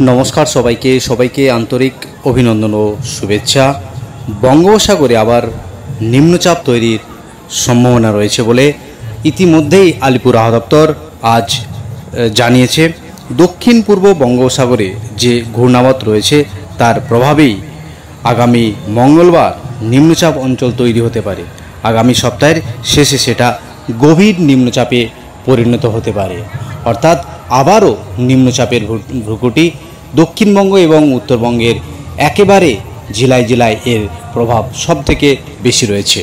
নমস্কার সবাইকে আন্তরিক অভিনন্দন ও শুভেচ্ছা। বঙ্গোপসাগরে আবার নিম্নচাপ তৈরির সম্ভাবনা রয়েছে বলে ইতিমধ্যেই আলিপুর আবহাওয়া দপ্তর আজ জানিয়েছে। দক্ষিণ পূর্ব বঙ্গোপসাগরে যে ঘূর্ণাবর্ত রয়েছে তার প্রভাবেই আগামী মঙ্গলবার নিম্নচাপ অঞ্চল তৈরি হতে পারে। আগামী সপ্তাহের শেষে সেটা গভীর নিম্নচাপে পরিণত হতে পারে, অর্থাৎ আবারও নিম্নচাপের ভ্রুকুটি দক্ষিণবঙ্গ এবং উত্তরবঙ্গের একেবারে জেলায় জেলায় এর প্রভাব সবথেকে বেশি রয়েছে।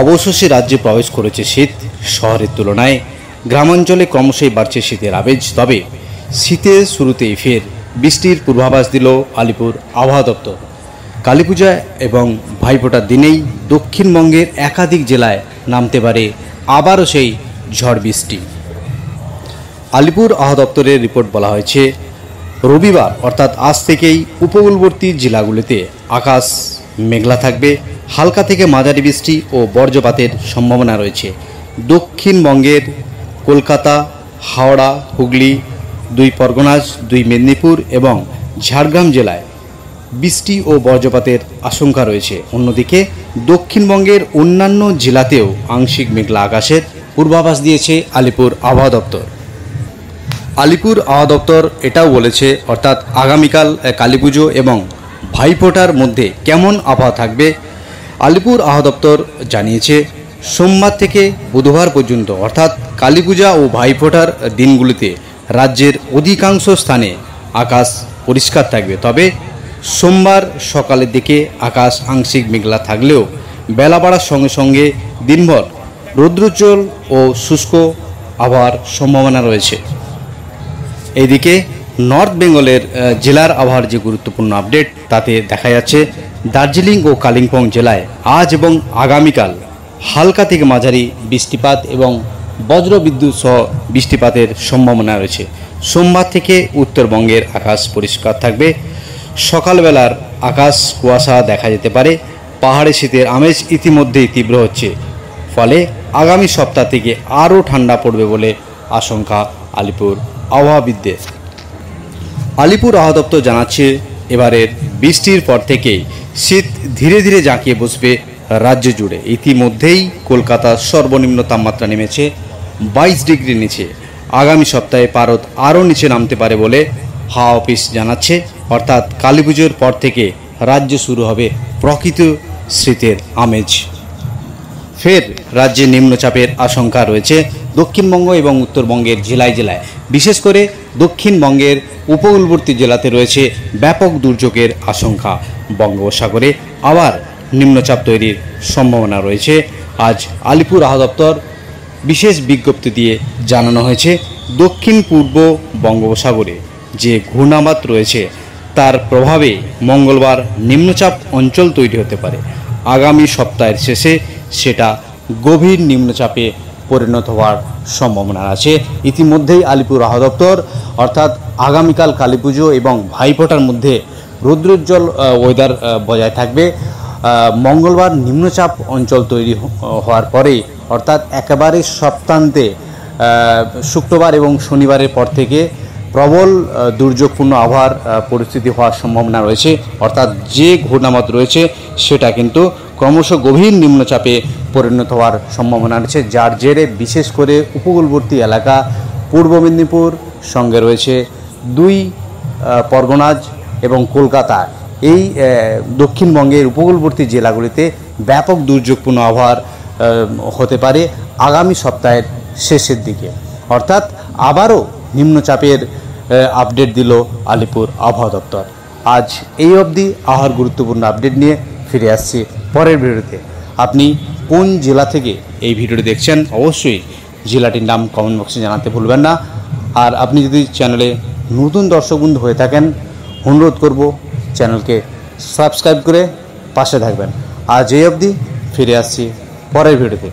অবশেষে রাজ্যে প্রবেশ করেছে শীত। শহরের তুলনায় গ্রামাঞ্চলে ক্রমশই বাড়ছে শীতের আবেজ। তবে শীতের শুরুতেই ফের বৃষ্টির পূর্বাভাস দিল আলিপুর আবহাওয়া দপ্তর। কালীপূজা এবং ভাইফোঁটার দিনেই দক্ষিণবঙ্গের একাধিক জেলায় নামতে পারে আবারও সেই ঝড় বৃষ্টি। আলিপুর আবহাওয়া দপ্তরের রিপোর্ট বলা হয়েছে, রবিবার অর্থাৎ আজ থেকেই উপকূলবর্তী জেলাগুলিতে আকাশ মেঘলা থাকবে। হালকা থেকে মাঝারি বৃষ্টি ও বজ্রপাতের সম্ভাবনা রয়েছে। দক্ষিণবঙ্গের কলকাতা, হাওড়া, হুগলি, 2 পরগনাস, 2 মেদিনীপুর এবং ঝাড়গ্রাম জেলায় বৃষ্টি ও বজ্রপাতের আশঙ্কা রয়েছে। অন্যদিকে দক্ষিণবঙ্গের অন্যান্য জেলাতেও আংশিক মেঘলা আকাশের পূর্বাভাস দিয়েছে আলিপুর আবহাওয়া দপ্তর। আলিপুর আবহাওয়া দপ্তর এটাও বলেছে, অর্থাৎ আগামীকাল কালীপুজো এবং ভাইফোঁটার মধ্যে কেমন আবহাওয়া থাকবে। আলিপুর আবহাওয়া দপ্তর জানিয়েছে, সোমবার থেকে বুধবার পর্যন্ত অর্থাৎ কালীপূজা ও ভাইফোঁটার দিনগুলিতে রাজ্যের অধিকাংশ স্থানে আকাশ পরিষ্কার থাকবে। তবে সোমবার সকালের দিকে আকাশ আংশিক মেঘলা থাকলেও বেলা বাড়ার সঙ্গে সঙ্গে দিনভর রৌদ্রোজ্জ্বল ও শুষ্ক আবহাওয়ার সম্ভাবনা রয়েছে। এইদিকে নর্থ বেঙ্গলের জেলার আবহাওয়ার যে গুরুত্বপূর্ণ আপডেট তাতে দেখা যাচ্ছে, দার্জিলিং ও কালিম্পং জেলায় আজ এবং আগামীকাল হালকা থেকে মাঝারি বৃষ্টিপাত এবং বজ্রবিদ্যুৎ সহ বৃষ্টিপাতের সম্ভাবনা রয়েছে। সোমবার থেকে উত্তরবঙ্গের আকাশ পরিষ্কার থাকবে। সকালবেলার আকাশ কুয়াশা দেখা যেতে পারে। পাহাড়ে শীতের আমেজ ইতিমধ্যেই তীব্র হচ্ছে, ফলে আগামী সপ্তাহ থেকে আরও ঠান্ডা পড়বে বলে আশঙ্কা আলিপুর আবহাওয়াবিদদের। আলিপুর আবহাওয়া দপ্তর জানাচ্ছে, এবারের বৃষ্টির পর থেকেই শীত ধীরে ধীরে জাঁকিয়ে বসবে রাজ্য জুড়ে। ইতিমধ্যেই কলকাতার সর্বনিম্ন তাপমাত্রা নেমেছে 22 ডিগ্রি নিচে। আগামী সপ্তাহে পারদ আরও নিচে নামতে পারে বলে হাওয়া অফিস জানাচ্ছে। অর্থাৎ কালীপুজোর পর থেকে রাজ্যে শুরু হবে প্রকৃত শীতের আমেজ। ফের রাজ্যে নিম্নচাপের আশঙ্কা রয়েছে দক্ষিণবঙ্গ এবং উত্তরবঙ্গের জেলায় জেলায়। বিশেষ করে দক্ষিণবঙ্গের উপকূলবর্তী জেলাতে রয়েছে ব্যাপক দুর্যোগের আশঙ্কা। বঙ্গোপসাগরে আবার নিম্নচাপ তৈরির সম্ভাবনা রয়েছে। আজ আলিপুর আবহাওয়া দপ্তর বিশেষ বিজ্ঞপ্তি দিয়ে জানানো হয়েছে, দক্ষিণ পূর্ব বঙ্গোপসাগরে যে ঘূর্ণাবর্ত রয়েছে তার প্রভাবে মঙ্গলবার নিম্নচাপ অঞ্চল তৈরি হতে পারে। আগামী সপ্তাহের শেষে সেটা গভীর নিম্নচাপে পরিণত হওয়ার সম্ভাবনা আছে। ইতিমধ্যেই আলিপুর আবহাওয়া দপ্তর অর্থাৎ আগামীকাল কালীপুজো এবং ভাইফোঁটার মধ্যে রৌদ্রোজ্জ্বল ওয়েদার বজায় থাকবে। মঙ্গলবার নিম্নচাপ অঞ্চল তৈরি হওয়ার পরে অর্থাৎ একেবারে সপ্তাহান্তে শুক্রবার এবং শনিবারের পর থেকে প্রবল দুর্যোগপূর্ণ আবহাওয়ার পরিস্থিতি হওয়ার সম্ভাবনা রয়েছে। অর্থাৎ যে ঘূর্ণাবর্ত রয়েছে সেটা কিন্তু ক্রমশ গভীর নিম্নচাপে পরিণত হওয়ার সম্ভাবনা রয়েছে, যার জেরে বিশেষ করে উপকূলবর্তী এলাকা পূর্ব মেদিনীপুর সঙ্গে রয়েছে 2 পরগনাজ এবং কলকাতা, এই দক্ষিণবঙ্গের উপকূলবর্তী জেলাগুলিতে ব্যাপক দুর্যোগপূর্ণ আবহাওয়ার হতে পারে আগামী সপ্তাহের শেষের দিকে। অর্থাৎ আবারও নিম্নচাপের আপডেট দিল আলিপুর আবহাওয়া দপ্তর। আজ এই অবধি আবহাওয়ার গুরুত্বপূর্ণ আপডেট নিয়ে ফিরে আসছি পরের ভিডিওতে। আপনি কোন জেলা থেকে এই ভিডিওটি দেখছেন অবশ্যই জেলাটির নাম কমেন্ট বক্সে জানাতে ভুলবেন না। আর আপনি যদি চ্যানেলে নতুন দর্শক বন্ধু হয়ে থাকেন, অনুরোধ করব চ্যানেলকে সাবস্ক্রাইব করে পাশে থাকবেন। আজ এই অবধি, ফিরে আসছি পরের ভিডিওতে।